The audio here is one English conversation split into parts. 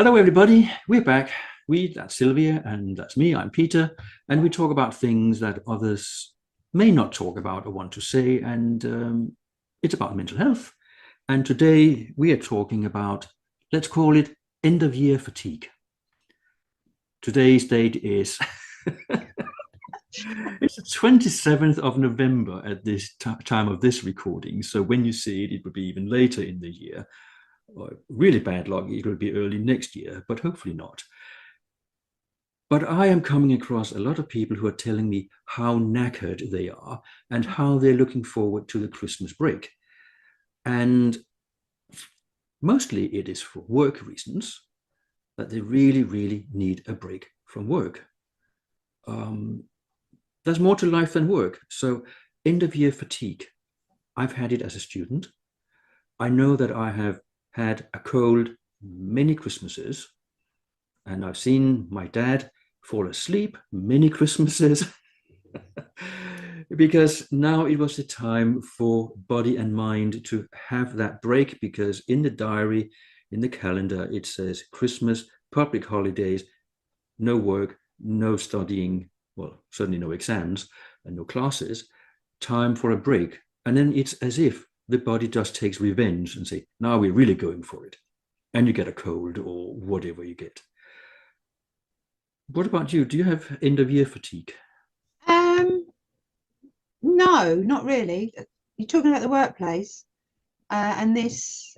Hello, everybody. We're back. That's Sylvia, and that's me. I'm Peter. And we talk about things that others may not talk about or want to say. And it's about mental health. And today we are talking about, let's call it end of year fatigue. Today's date is it's the 27th of November at this time of this recording. So when you see it, it will be even later in the year. Or really bad luck, it will be early next year, but hopefully not. But I am coming across a lot of people who are telling me how knackered they are and how they're looking forward to the Christmas break. And mostly it is for work reasons that they really, really need a break from work. There's more to life than work. So end of year fatigue, I've had it as a student. I know that I have had a cold many Christmases, and I've seen my dad fall asleep many Christmases because now it was the time for body and mind to have that break, because in the diary, in the calendar, it says Christmas, public holidays, no work, no studying, well, certainly no exams and no classes, time for a break. And then it's as if the body just takes revenge and say, now we're really going for it. And you get a cold or whatever you get. What about you? Do you have end of year fatigue? No, not really. You're talking about the workplace and this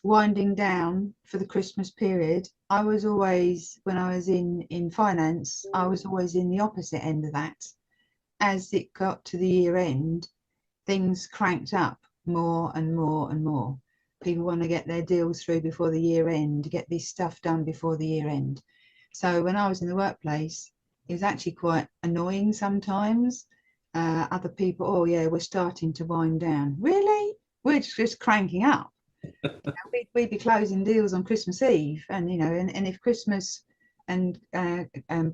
winding down for the Christmas period. I was always, when I was in finance, I was always in the opposite end of that. As it got to the year end, things cranked up more and more and more. People want to get their deals through before the year end, get this stuff done before the year end. So when I was in the workplace, it was actually quite annoying sometimes. Other people, oh yeah, we're starting to wind down. Really? We're just cranking up. We'd be closing deals on Christmas Eve, and and if Christmas and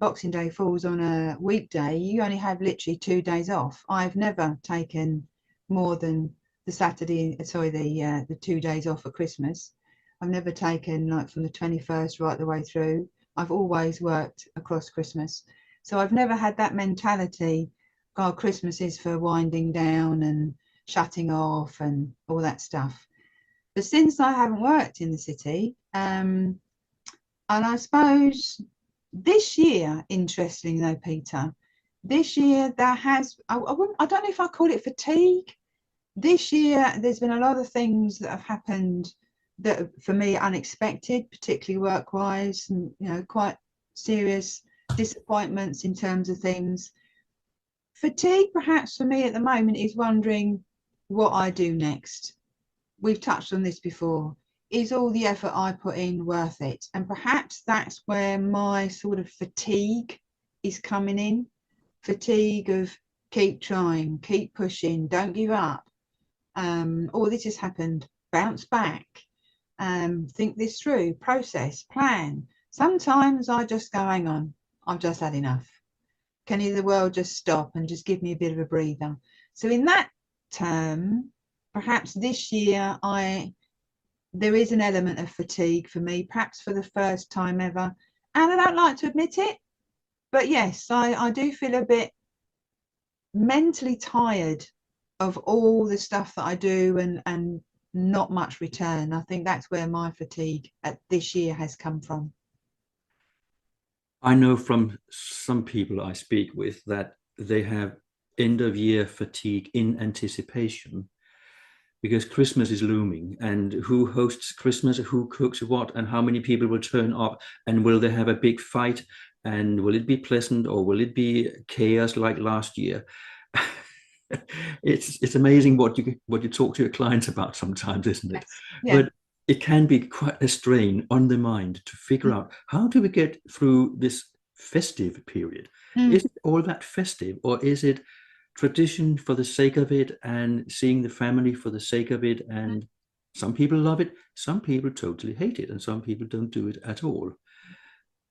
Boxing Day falls on a weekday, you only have literally 2 days off. I've never taken more than the 2 days off at Christmas. I've never taken like from the 21st right the way through. I've always worked across Christmas. So I've never had that mentality, God, Christmas is for winding down and shutting off and all that stuff. But since I haven't worked in the city, and I suppose this year, interestingly though, Peter, this year there has, I don't know if I call it fatigue. This year, there's been a lot of things that have happened that for me unexpected, particularly work-wise, and quite serious disappointments in terms of things. Fatigue, perhaps for me at the moment, is wondering what I do next. We've touched on this before. Is all the effort I put in worth it? And perhaps that's where my sort of fatigue is coming in. Fatigue of keep trying, keep pushing, don't give up. Oh, this has happened. Bounce back. Think this through, process, plan. Sometimes I just go, hang on, I've just had enough. Can the world just stop and just give me a bit of a breather? So in that term, perhaps this year there is an element of fatigue for me, perhaps for the first time ever. And I don't like to admit it, but yes, I do feel a bit mentally tired of all the stuff that I do and not much return. I think that's where my fatigue at this year has come from. I know from some people I speak with that they have end of year fatigue in anticipation, because Christmas is looming, and who hosts Christmas, who cooks what, and how many people will turn up, and will they have a big fight, and will it be pleasant or will it be chaos like last year? It's amazing what you talk to your clients about sometimes, isn't it? Yes. Yeah. But it can be quite a strain on the mind to figure out, how do we get through this festive period? Is it all that festive, or is it tradition for the sake of it and seeing the family for the sake of it? And some people love it, some people totally hate it, and some people don't do it at all.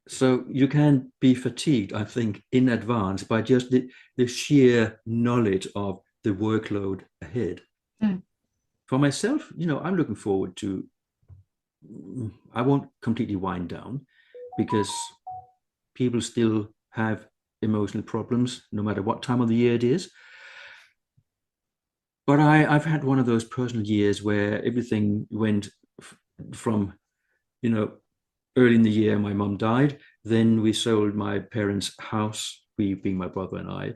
So you can be fatigued, I think, in advance by just the sheer knowledge of the workload ahead. For myself, I'm looking forward to I won't completely wind down because people still have emotional problems no matter what time of the year it is. But I've had one of those personal years where everything went from, you know, early in the year, my mum died. Then we sold my parents' house, we being my brother and I.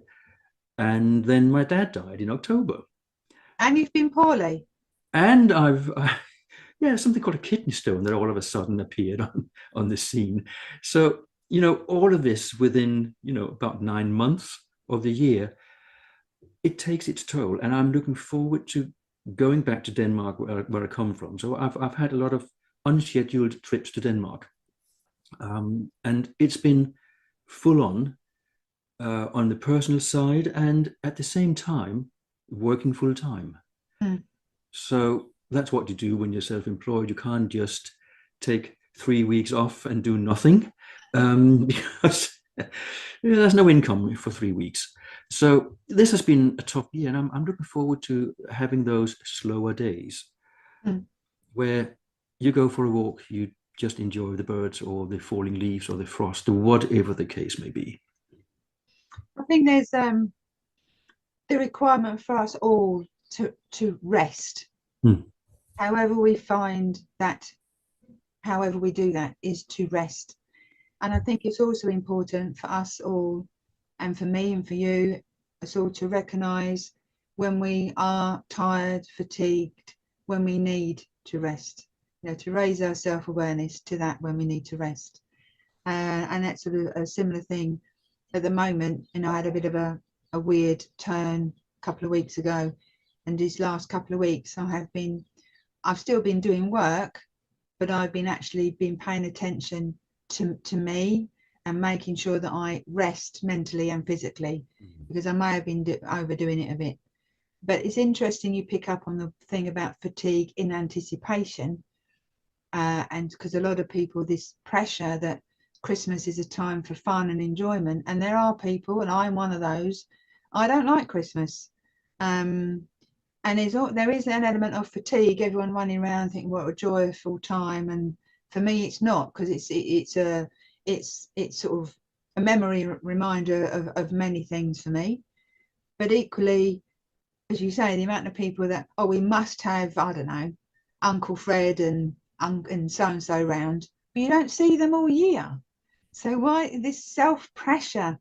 And then my dad died in October. And you've been poorly. And yeah, something called a kidney stone that all of a sudden appeared on the scene. So, all of this within, about 9 months of the year, it takes its toll. And I'm looking forward to going back to Denmark where I come from. So I've had a lot of unscheduled trips to Denmark. And it's been full on the personal side and at the same time working full time. Mm. So that's what you do when you're self-employed. You can't just take 3 weeks off and do nothing because there's no income for 3 weeks. So this has been a tough year, and I'm looking forward to having those slower days Mm. where you go for a walk, you just enjoy the birds or the falling leaves or the frost or whatever the case may be. I think there's the requirement for us all to rest. Hmm. However we find that, however we do that, is to rest. And I think it's also important for us all, and for me and for you, us all to recognise when we are tired, fatigued, when we need to rest. To raise our self-awareness to that when we need to rest. And that's a similar thing at the moment. I had a bit of a weird turn a couple of weeks ago, and these last couple of weeks I've still been doing work, but I've been paying attention to me and making sure that I rest mentally and physically, because I may have been overdoing it a bit. But it's interesting you pick up on the thing about fatigue in anticipation, and because a lot of people, this pressure that Christmas is a time for fun and enjoyment, and there are people, and I'm one of those, I don't like Christmas. And there is an element of fatigue, everyone running around thinking what a joyful time, and for me it's not, because it's sort of a memory reminder of many things for me. But equally, as you say, the amount of people that, oh, we must have, I don't know, Uncle Fred and so and so round, but you don't see them all year. So why this self pressure?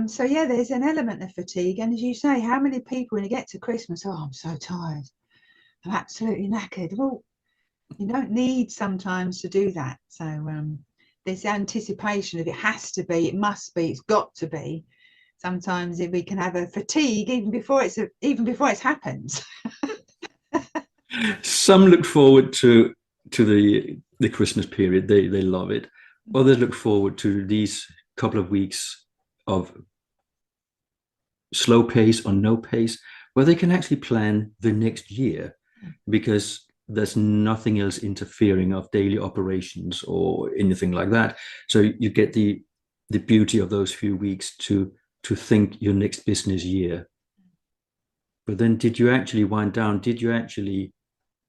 So yeah, there's an element of fatigue, and as you say, how many people when you get to Christmas, oh, I'm so tired, I'm absolutely knackered. Well, you don't need sometimes to do that. So this anticipation of it has to be, it must be, it's got to be. Sometimes if we can have a fatigue even before it happens. Some look forward to the Christmas period. They love it. Others look forward to these couple of weeks of slow pace or no pace, where they can actually plan the next year because there's nothing else interfering of daily operations or anything like that. So you get the beauty of those few weeks to think your next business year. But then did you actually wind down? Did you actually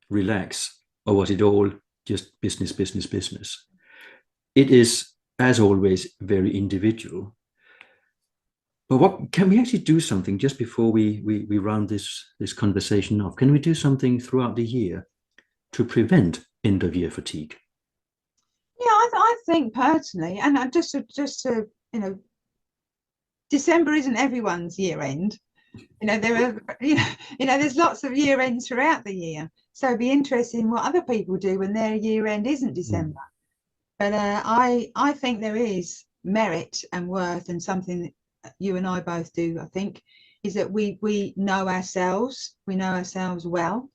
relax? Or was it all just business, business, business? It is, as always, very individual. But what can we actually do something just before we round this conversation off? Can we do something throughout the year to prevent end of year fatigue? Yeah, I think personally, and just to December isn't everyone's year end. There are there's lots of year ends throughout the year. So it'd be interesting what other people do when their year end isn't December. But I think there is merit and worth, and something that you and I both do, I think, is that we know ourselves. We know ourselves well.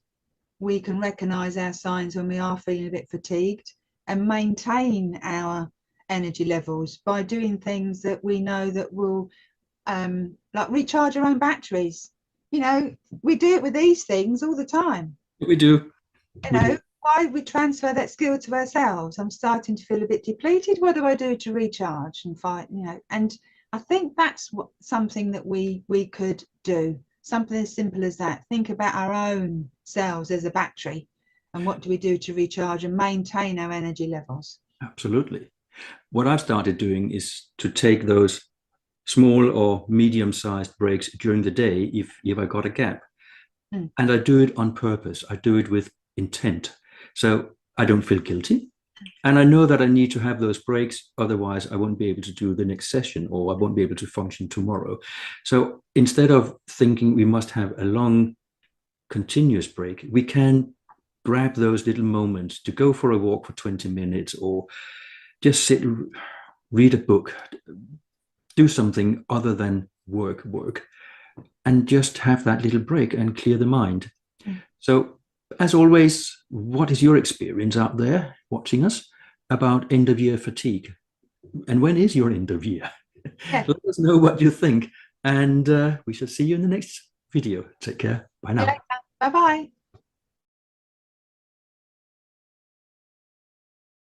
We can recognise our signs when we are feeling a bit fatigued, and maintain our energy levels by doing things that we know that will like recharge our own batteries. We do it with these things all the time. We do. You We know, do. why we transfer that skill to ourselves? I'm starting to feel a bit depleted. What do I do to recharge and fight? And I think that's something that we could do. Something as simple as that. Think about our own selves as a battery, And what do we do to recharge and maintain our energy levels? Absolutely. What I've started doing is to take those small or medium-sized breaks during the day if I got a gap. Mm. And I do it on purpose. I do it with intent. So I don't feel guilty. And I know that I need to have those breaks. Otherwise, I won't be able to do the next session, or I won't be able to function tomorrow. So instead of thinking we must have a long, continuous break, we can grab those little moments to go for a walk for 20 minutes, or just sit, read a book, do something other than work, and just have that little break and clear the mind. Mm. So, as always, what is your experience out there watching us about end of year fatigue? And when is your end of year? Yeah. Let us know what you think. And we shall see you in the next video. Take care. Bye now. Bye bye.